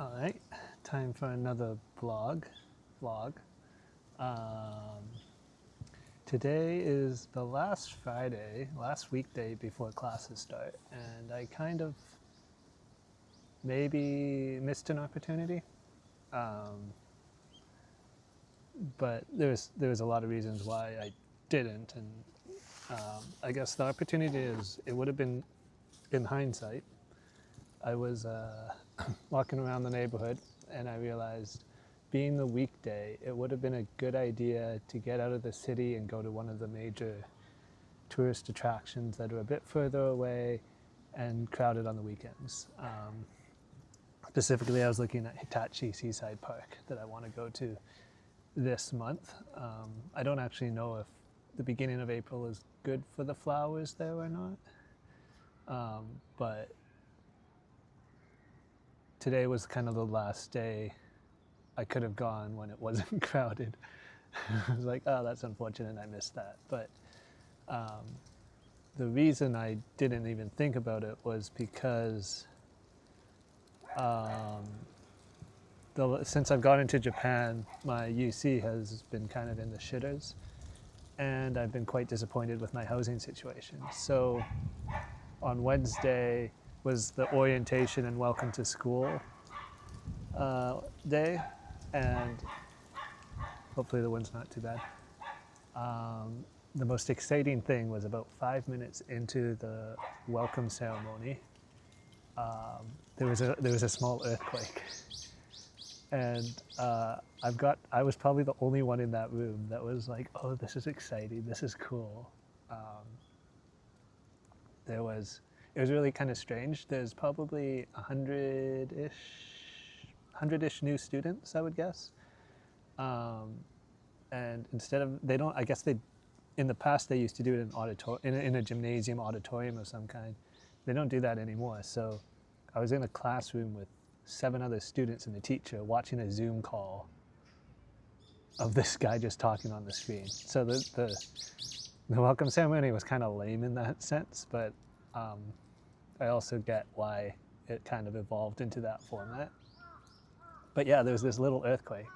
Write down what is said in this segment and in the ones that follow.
All right, time for another vlog. Um, Today is the last weekday before classes start, and I kind of maybe missed an opportunity. Um, but there was a lot of reasons why I didn't, and I guess the opportunity is it would have been in hindsight. I was walking around the neighborhood and I realized, being the weekday, it would have been a good idea to get out of the city and go to one of the major tourist attractions that are a bit further away and crowded on the weekends. Specifically, I was looking at Hitachi Seaside Park that I want to go to this month. I don't actually know if the beginning of April is good for the flowers there or not, but today was kind of the last day I could have gone when it wasn't crowded. I was like, oh, that's unfortunate, I missed that. But the reason I didn't even think about it was because since I've gone into Japan, my UC has been kind of in the shitters, and I've been quite disappointed with my housing situation. So on Wednesday was the orientation and welcome to school day, and hopefully the wind's not too bad. The most exciting thing was about 5 minutes into the welcome ceremony, there was a small earthquake, and I was probably the only one in that room that was like, "Oh, this is exciting! This is cool." It was really kind of strange. There's probably 100-ish new students, I would guess. And instead of, they don't, I guess they, in the past they used to do it in a gymnasium auditorium of some kind. They don't do that anymore. So I was in a classroom with 7 other students and a teacher watching a Zoom call of this guy just talking on the screen. So the welcome ceremony was kind of lame in that sense, but I also get why it kind of evolved into that format. But yeah, there was this little earthquake,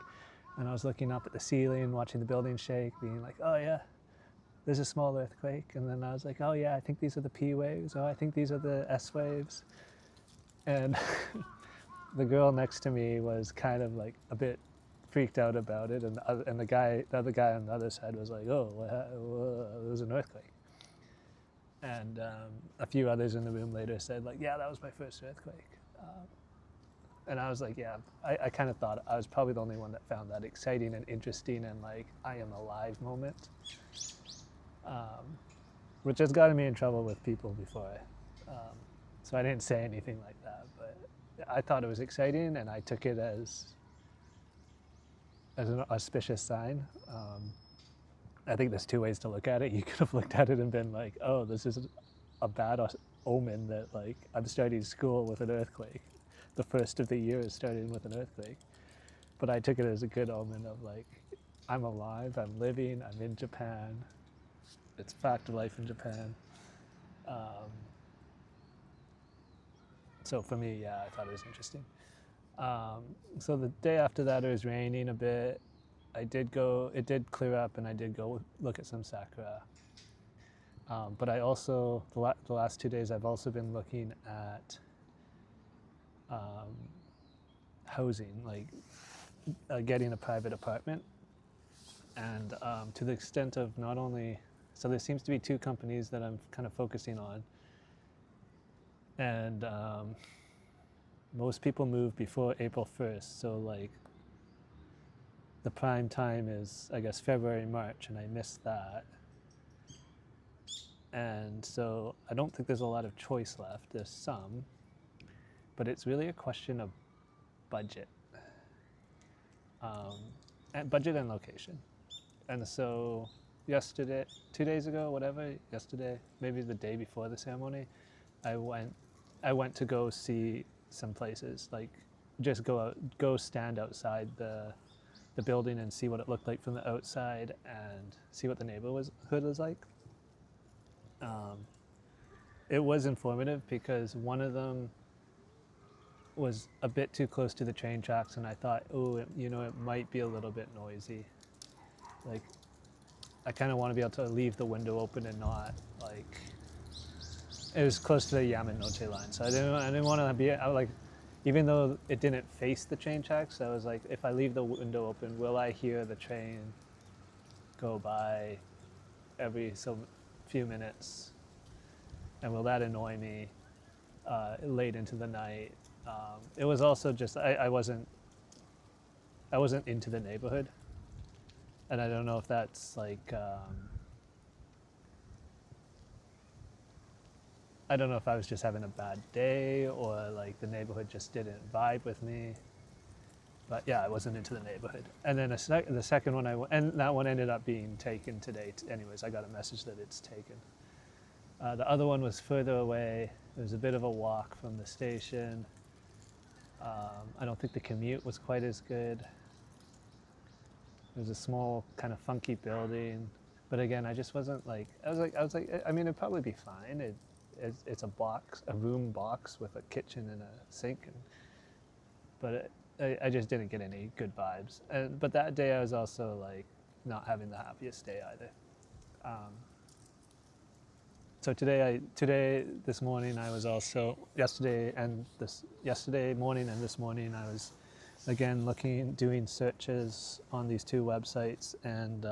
and I was looking up at the ceiling, watching the building shake, being like, oh yeah, there's a small earthquake. And then I was like, oh yeah, I think these are the P waves. Oh, I think these are the S waves. And the girl next to me was kind of like a bit freaked out about it, and the other guy on the other side was like, oh, there was an earthquake. And a few others in the room later said, like, yeah, that was my first earthquake. And I was like, yeah, I kind of thought I was probably the only one that found that exciting and interesting and like, I am alive moment. Which has gotten me in trouble with people before. So I didn't say anything like that, but I thought it was exciting, and I took it as an auspicious sign. I think there's 2 ways to look at it. You could have looked at it and been like, oh, this is a bad omen that like I'm starting school with an earthquake. The first of the year is starting with an earthquake. But I took it as a good omen of like, I'm alive, I'm living, I'm in Japan. It's fact of life in Japan. So for me, yeah, I thought it was interesting. So the day after that, it was raining a bit. It did clear up, and I did go look at some sakura. But I also, the last 2 days, I've also been looking at housing, like getting a private apartment. And to the extent of not only, so there seems to be 2 companies that I'm kind of focusing on. And most people move before April 1st. So like the prime time is, I guess, February, March, and I missed that. And so I don't think there's a lot of choice left. There's some, but it's really a question of budget, and budget and location. And so yesterday, 2 days ago, whatever, yesterday, maybe the day before the ceremony, I went to go see some places, like just go stand outside the building and see what it looked like from the outside and see what the neighborhood was like. It was informative because one of them was a bit too close to the train tracks, and I thought, oh, it might be a little bit noisy. Like, I kind of want to be able to leave the window open and not like. It was close to the Yamanote line, so I didn't want to be like, even though it didn't face the train tracks, I was like, if I leave the window open, will I hear the train go by every so few minutes, and will that annoy me late into the night? It was also just I wasn't into the neighborhood, and I don't know if that's like I don't know if I was just having a bad day or like the neighborhood just didn't vibe with me. But yeah, I wasn't into the neighborhood. And then the second one and that one ended up being taken today. Anyways, I got a message that it's taken. The other one was further away. It was a bit of a walk from the station. I don't think the commute was quite as good. It was a small, kind of funky building. But again, I just wasn't like, I was like, I mean, it'd probably be fine. It's a room box with a kitchen and a sink. But I just didn't get any good vibes. But that day I was also like not having the happiest day either. So this morning I was also, yesterday morning and this morning I was again doing searches on these two websites and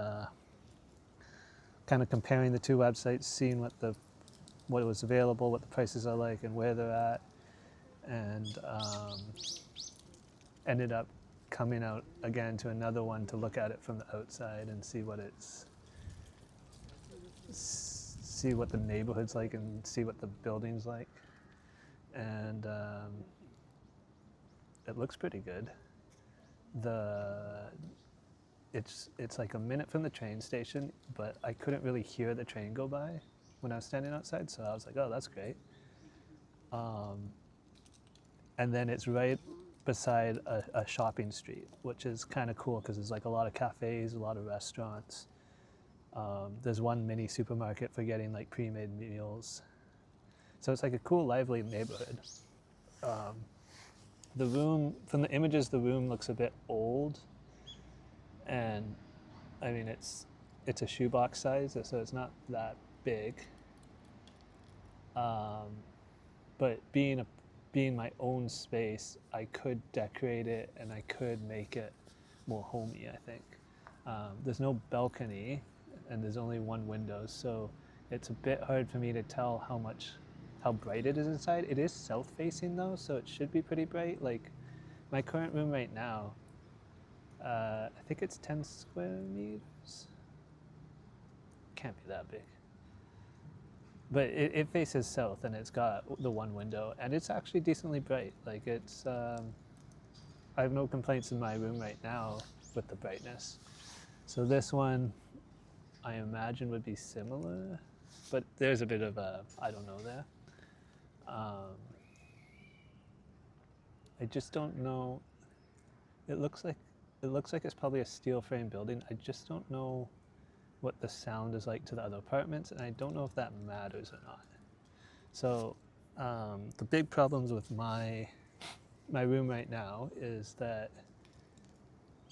kind of comparing the two websites, seeing what was available, what the prices are like, and where they're at, and ended up coming out again to another one to look at it from the outside and see what the neighborhood's like and see what the building's like, and it looks pretty good. It's like a minute from the train station, but I couldn't really hear the train go by when I was standing outside, so I was like, oh, that's great. And then it's right beside a shopping street, which is kind of cool because there's like a lot of cafes, a lot of restaurants. There's one mini supermarket for getting like pre-made meals. So it's like a cool, lively neighborhood. The room, from the images, the room looks a bit old, and I mean it's a shoebox size, so it's not that big. But being my own space, I could decorate it and I could make it more homey, I think. There's no balcony and there's only one window, so it's a bit hard for me to tell how bright it is inside. It is south facing though, so it should be pretty bright. Like my current room right now, I think it's 10 square meters. Can't be that big. But it faces south and it's got the one window and it's actually decently bright. Like I have no complaints in my room right now with the brightness. So this one, I imagine would be similar, but there's a bit of a, I don't know there. I just don't know. It looks like it's probably a steel frame building. I just don't know what the sound is like to the other apartments, and I don't know if that matters or not. So the big problems with my room right now is that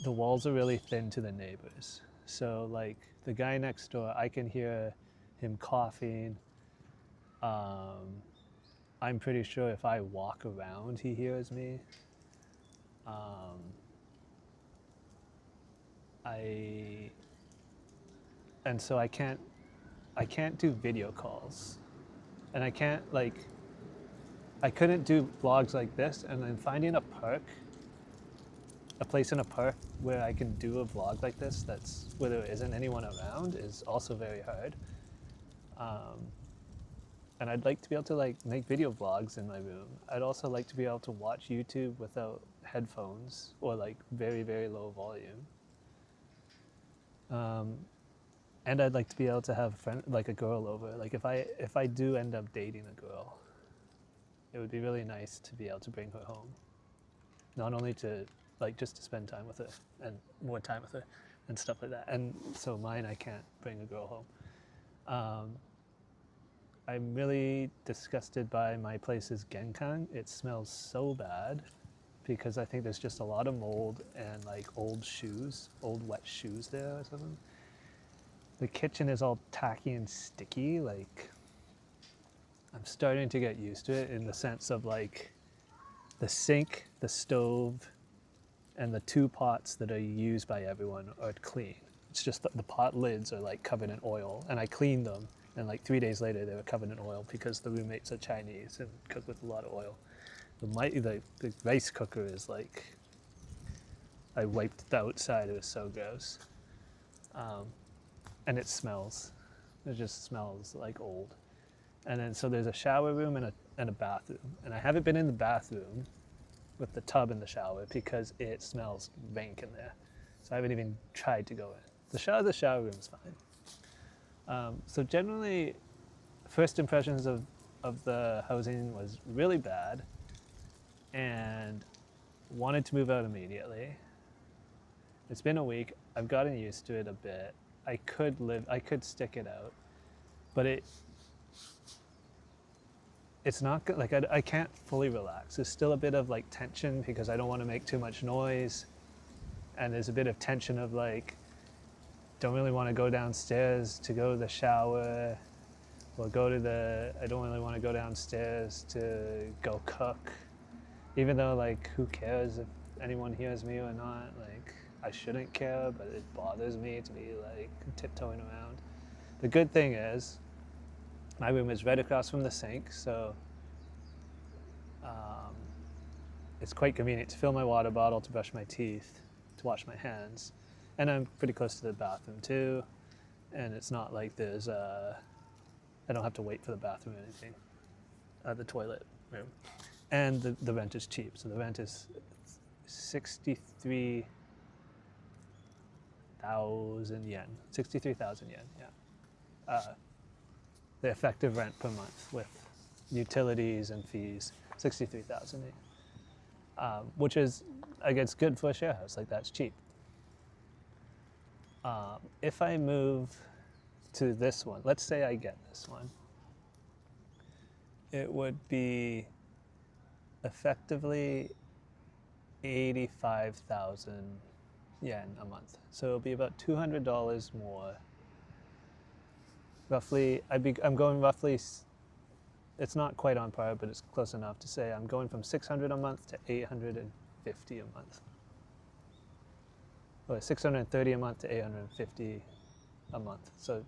the walls are really thin to the neighbors. So like the guy next door, I can hear him coughing. I'm pretty sure if I walk around, he hears me. And so I can't do video calls, and I couldn't do vlogs like this, and then finding a place in a park where I can do a vlog like this where there isn't anyone around is also very hard. And I'd like to be able to like make video vlogs in my room. I'd also like to be able to watch YouTube without headphones or like very, very low volume. And I'd like to be able to have a girl over. Like if I do end up dating a girl, it would be really nice to be able to bring her home. Not only to just to spend time with her and more time with her and stuff like that. And so I can't bring a girl home. I'm really disgusted by my place's Genkan. It smells so bad because I think there's just a lot of mold and like old shoes, old wet shoes there or something. The kitchen is all tacky and sticky. Like, I'm starting to get used to it in the sense of like the sink, the stove, and the two pots that are used by everyone are clean. It's just that the pot lids are like covered in oil, and I cleaned them, and like 3 days later they were covered in oil because the roommates are Chinese and cook with a lot of oil. The rice cooker is like, I wiped the outside, it was so gross. And it smells. It just smells like old. And then so there's a shower room and a bathroom. And I haven't been in the bathroom with the tub in the shower because it smells rank in there. So I haven't even tried to go in. The shower room's fine. So generally, first impressions of the housing was really bad and wanted to move out immediately. It's been a week. I've gotten used to it a bit. I could stick it out, but it's not good. Like I can't fully relax. There's still a bit of like tension because I don't want to make too much noise. And there's a bit of tension of like, don't really want to go downstairs to go to the shower or I don't really want to go downstairs to go cook. Even though like, who cares if anyone hears me or not? Like, I shouldn't care, but it bothers me to be like tiptoeing around. The good thing is, my room is right across from the sink, so it's quite convenient to fill my water bottle, to brush my teeth, to wash my hands. And I'm pretty close to the bathroom too, and it's not like I don't have to wait for the bathroom or anything, the toilet room. And the rent is cheap, so the rent is 63,000 yen. 63,000 yen, yeah. The effective rent per month with utilities and fees, 63,000, which is, I guess, good for a share house. Like, that's cheap. If I move to this one, let's say I get this one, it would be effectively 85,000 yen a month. So it'll be about $200 more. Roughly, I'm going roughly, it's not quite on par, but it's close enough to say I'm going from 600 a month to 850 a month. Or 630 a month to 850 a month. So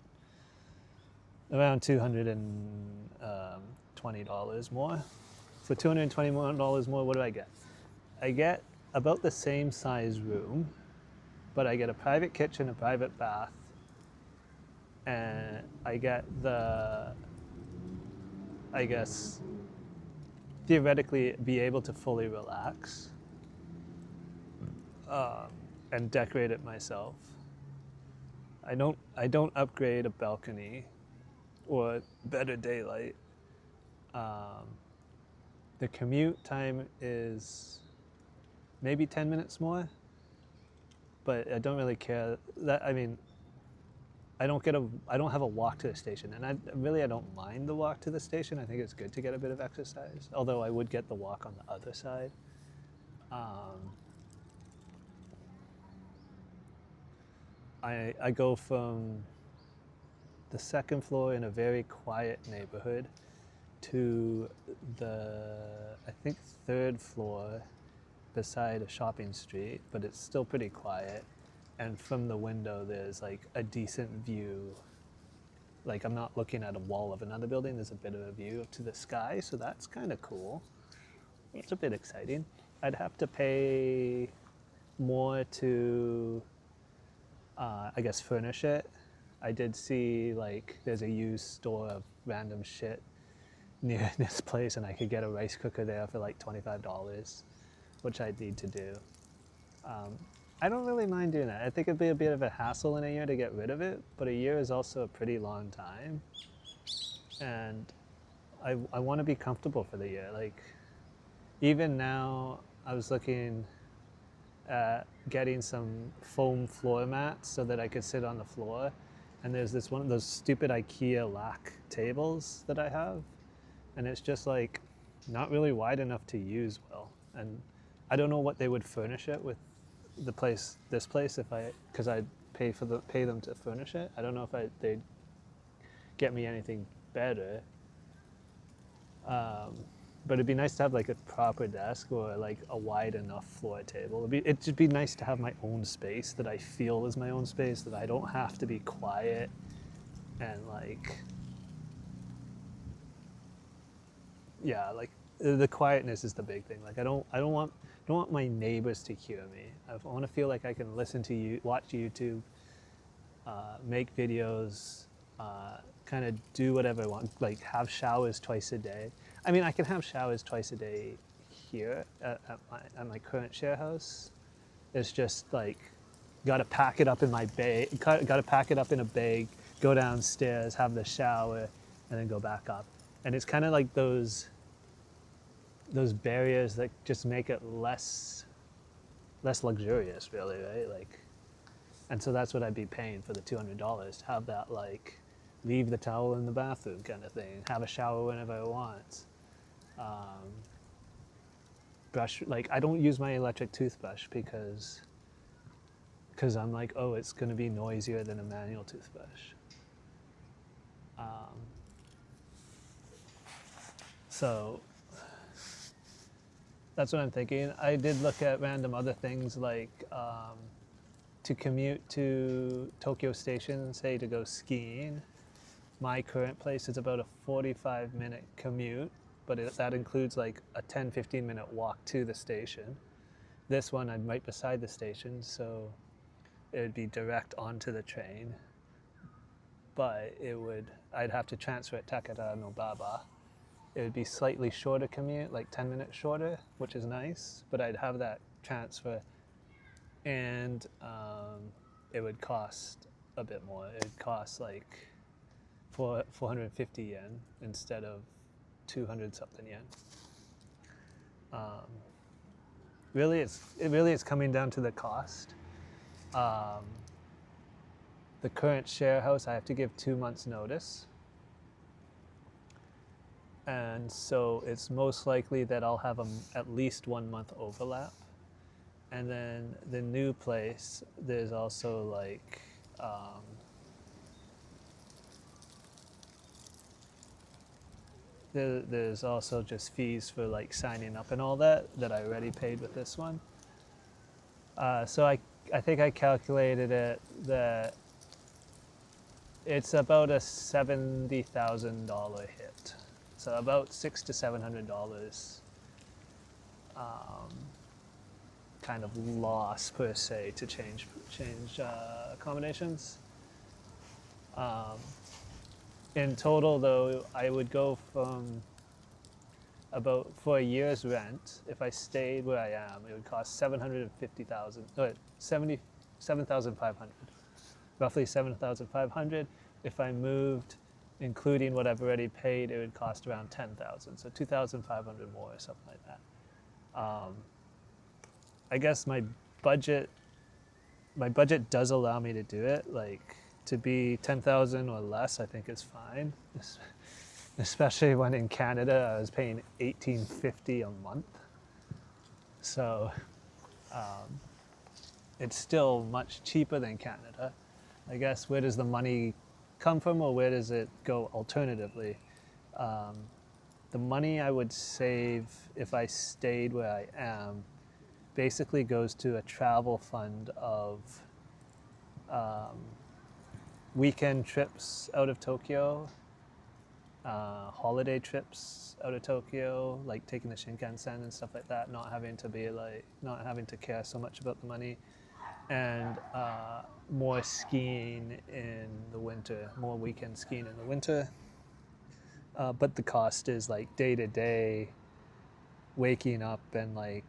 around $220 more. For $220 more, what do I get? I get about the same size room, but I get a private kitchen, a private bath, and I get I guess, theoretically be able to fully relax and decorate it myself. I don't upgrade a balcony or better daylight. The commute time is maybe 10 minutes more, but I don't really care. I don't have a walk to the station, and I don't mind the walk to the station. I think it's good to get a bit of exercise, although I would get the walk on the other side. I go from the second floor in a very quiet neighborhood to I think, third floor beside a shopping street, but it's still pretty quiet. And from the window, there's like a decent view. Like, I'm not looking at a wall of another building, there's a bit of a view to the sky, so that's kind of cool. It's a bit exciting. I'd have to pay more to, I guess, furnish it. I did see, like, there's a used store of random shit near this place, and I could get a rice cooker there for like $25, which I'd need to do. I don't really mind doing that. I think it'd be a bit of a hassle in a year to get rid of it, but a year is also a pretty long time. And I want to be comfortable for the year. Like, even now, I was looking at getting some foam floor mats so that I could sit on the floor. and there's this one of those stupid IKEA lack tables that I have, and it's just like not really wide enough to use well. And I don't know what they would furnish it with this place, because I'd pay them to furnish it. I don't know if they'd get me anything better. But it'd be nice to have like a proper desk or like a wide enough floor table. It'd just be nice to have my own space that I feel is my own space, that I don't have to be quiet and like, yeah, like the quietness is the big thing. Like I don't want my neighbors to hear me. I want to feel like I can listen to you, watch YouTube, make videos, kind of do whatever I want, like have showers twice a day. I mean, I can have showers twice a day here at my current share house. It's just like, got to pack it up in my bag, got to pack it up in a bag, go downstairs, have the shower, and then go back up. And it's kind of like those barriers that just make it less luxurious, really, right? Like, and so that's what I'd be paying for the $200, to have that like leave the towel in the bathroom kind of thing, have a shower whenever I want. Brush, like I don't use my electric toothbrush because I'm like, oh, it's going to be noisier than a manual toothbrush. So that's what I'm thinking. I did look at random other things, like to commute to Tokyo Station, say to go skiing. My current place is about a 45-minute commute, but that includes like a 10-15 minute walk to the station. This one, I'm right beside the station, so it would be direct onto the train, but I'd have to transfer at Takata Nobaba. It would be slightly shorter commute, like 10 minutes shorter, which is nice, but I'd have that transfer, and it would cost a bit more. It would cost like 450 yen instead of 200 something yen. Really, it's coming down to the cost. The current share house, I have to give 2 months notice. And so it's most likely that I'll have at least 1 month overlap. And then the new place, there's also like, there's also just fees for like signing up and all that I already paid with this one. So I think I calculated it that it's about a $70,000 hit. So about $600 to $700 kind of loss per se to change accommodations. In total, though, I would go from for a year's rent, if I stayed where I am, it would cost $7,500, roughly $7,500. If I moved, including what I've already paid, it would cost around $10,000, so $2,500 more or something like that. I guess my budget does allow me to do it, like to be 10,000 or less, I think is fine. Especially when in Canada I was paying $1,850 a month. So it's still much cheaper than Canada. I guess, where does the money come from, or where does it go alternatively? The money I would save if I stayed where I am basically goes to a travel fund of weekend trips out of Tokyo, holiday trips out of Tokyo, like taking the Shinkansen and stuff like that, not having to care so much about the money, and more skiing in the winter, more weekend skiing in the winter. But the cost is like day to day, waking up and like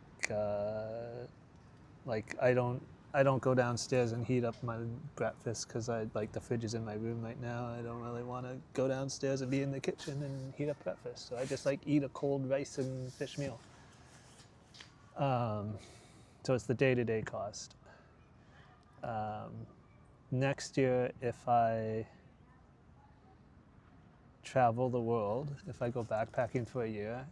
I don't go downstairs and heat up my breakfast because the fridge is in my room right now. I don't really want to go downstairs and be in the kitchen and heat up breakfast. So I just like eat a cold rice and fish meal. So it's the day-to-day cost. next year, if I travel the world, if I go backpacking for a year,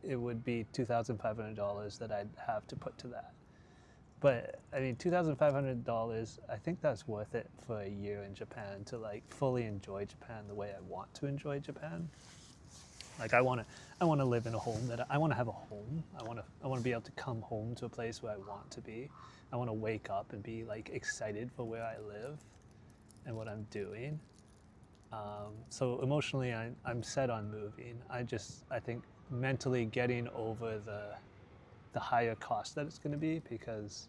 it would be $2,500 that I'd have to put to that. But I mean, $2,500, I think that's worth it for a year in Japan to like fully enjoy Japan the way I want to enjoy Japan. Like I want to live in a home that I want to have a home. I want to be able to come home to a place where I want to be. I want to wake up and be like excited for where I live and what I'm doing. So emotionally, I'm set on moving. I think mentally getting over the higher cost that it's going to be, because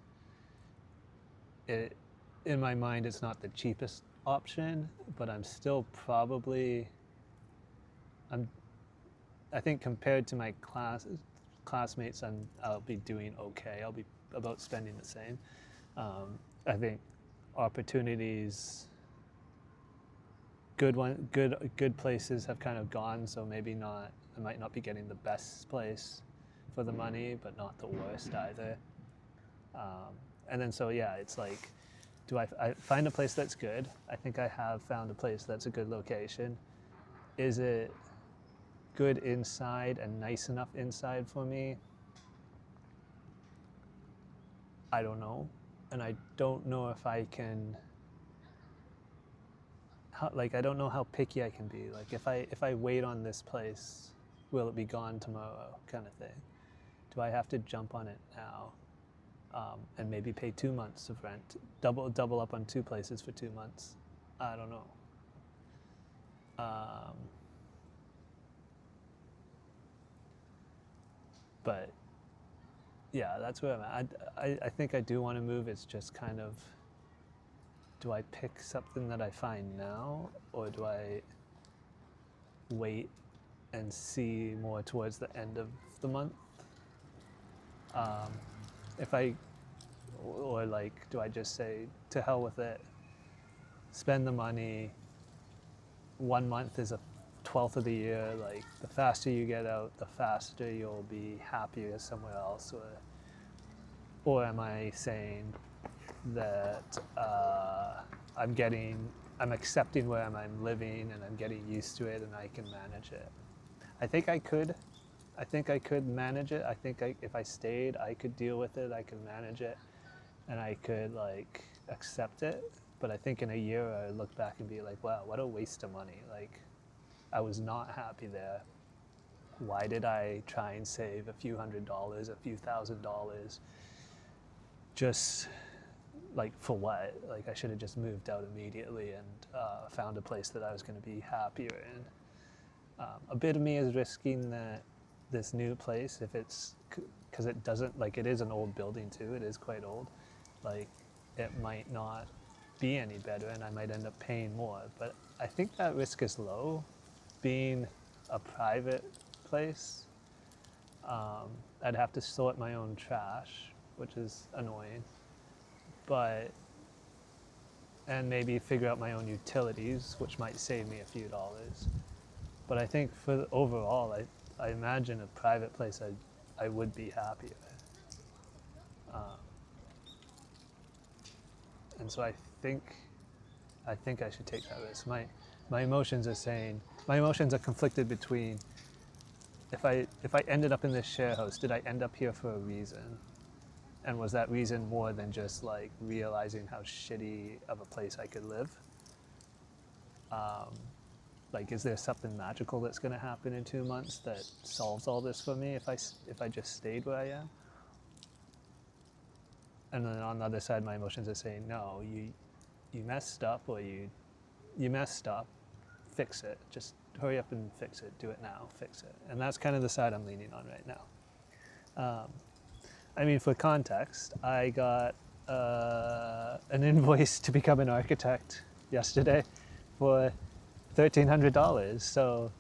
in my mind it's not the cheapest option, but I'm still probably I think compared to my classmates, I'll be doing okay. I'll be about spending the same. I think opportunities, good places have kind of gone, so maybe not. I might not be getting the best place for the money, but not the worst either. And then so yeah, it's like, do I find a place that's good? I think I have found a place that's a good location. Is it good inside and nice enough inside for me? I don't know, and I don't know if I can. I don't know how picky I can be. Like if I wait on this place, will it be gone tomorrow? Kind of thing. Do I have to jump on it now, and maybe pay 2 months of rent, double up on 2 places for 2 months? I don't know. But yeah, that's where I'm at. I think I do want to move. It's just kind of, do I pick something that I find now, or do I wait and see more towards the end of the month? Or like, do I just say, to hell with it, spend the money, 1 month is a 12th of the year, like the faster you get out, the faster you'll be happier somewhere else? Or am I saying that I'm accepting where I'm living and I'm getting used to it and I can manage it? I think I could manage it. I think if I stayed, I could deal with it, I could manage it, and I could like accept it. But I think in a year I look back and be like, wow, what a waste of money. Like, I was not happy there. Why did I try and save a few $100s, a few $1,000s? Just like, for what? Like, I should have just moved out immediately and found a place that I was going to be happier in. A bit of me is risking that this new place, if it's, because it doesn't, like, it is an old building too, it is quite old, like, it might not be any better and I might end up paying more. But I think that risk is low. Being a private place, I'd have to sort my own trash, which is annoying, and maybe figure out my own utilities, which might save me a few dollars. But I think for overall, I imagine a private place, I would be happier. And so I think I should take that risk. My emotions are conflicted between, if I ended up in this share house, did I end up here for a reason? And was that reason more than just like realizing how shitty of a place I could live? Like, is there something magical that's going to happen in 2 months that solves all this for me if I just stayed where I am? And then on the other side, my emotions are saying, no, you messed up, or you messed up, fix it. Just hurry up and fix it. Do it now, fix it. And that's kind of the side I'm leaning on right now. I mean, for context, I got an invoice to become an architect yesterday for $1,300. So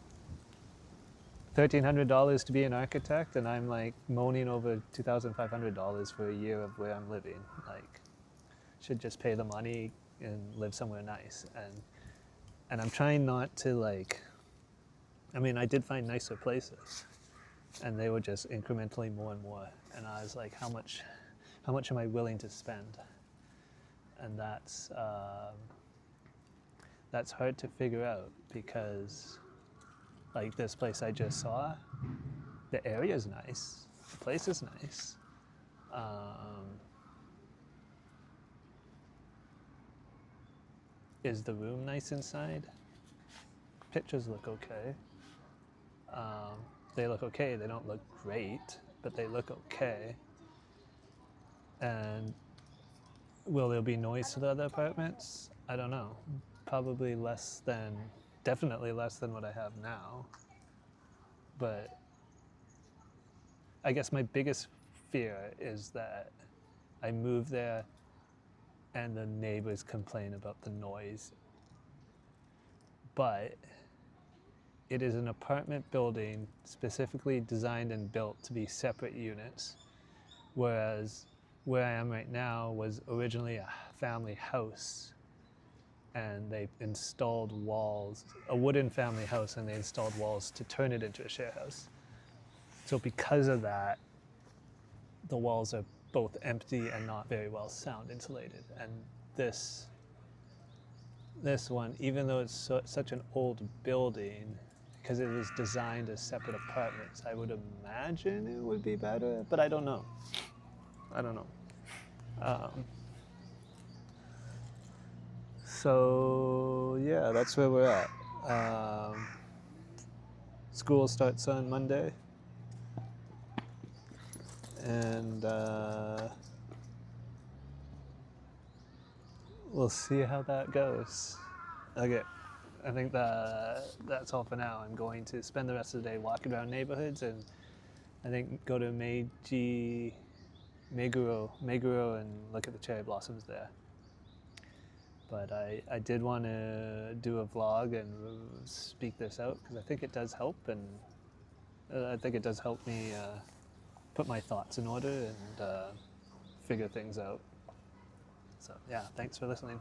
$1,300 to be an architect, and I'm like moaning over $2,500 for a year of where I'm living. Like, should just pay the money and live somewhere nice. And I'm trying not to, like, I mean, I did find nicer places, and they were just incrementally more and more. And I was like, how much am I willing to spend? and that's hard to figure out because, like this place I just saw, the area is nice, the place is nice. Is the room nice inside? Pictures look okay. They look okay. They don't look great, but they look okay. And will there be noise to the other apartments? I don't know. Probably definitely less than what I have now. But I guess my biggest fear is that I move there and the neighbors complain about the noise. But it is an apartment building specifically designed and built to be separate units, whereas where I am right now was originally a family house, and they installed walls, a wooden family house, and they installed walls to turn it into a share house. So because of that, the walls are both empty and not very well sound insulated. And this one, even though it's such an old building, because it was designed as separate apartments, I would imagine it would be better, but I don't know. So yeah, that's where we're at. School starts on Monday, and we'll see how that goes. Okay, I think that's all for now. I'm going to spend the rest of the day walking around neighborhoods, and I think go to Meguro and look at the cherry blossoms there. But I did want to do a vlog and speak this out because I think it does help, and I think it does help me put my thoughts in order and figure things out. So yeah, thanks for listening.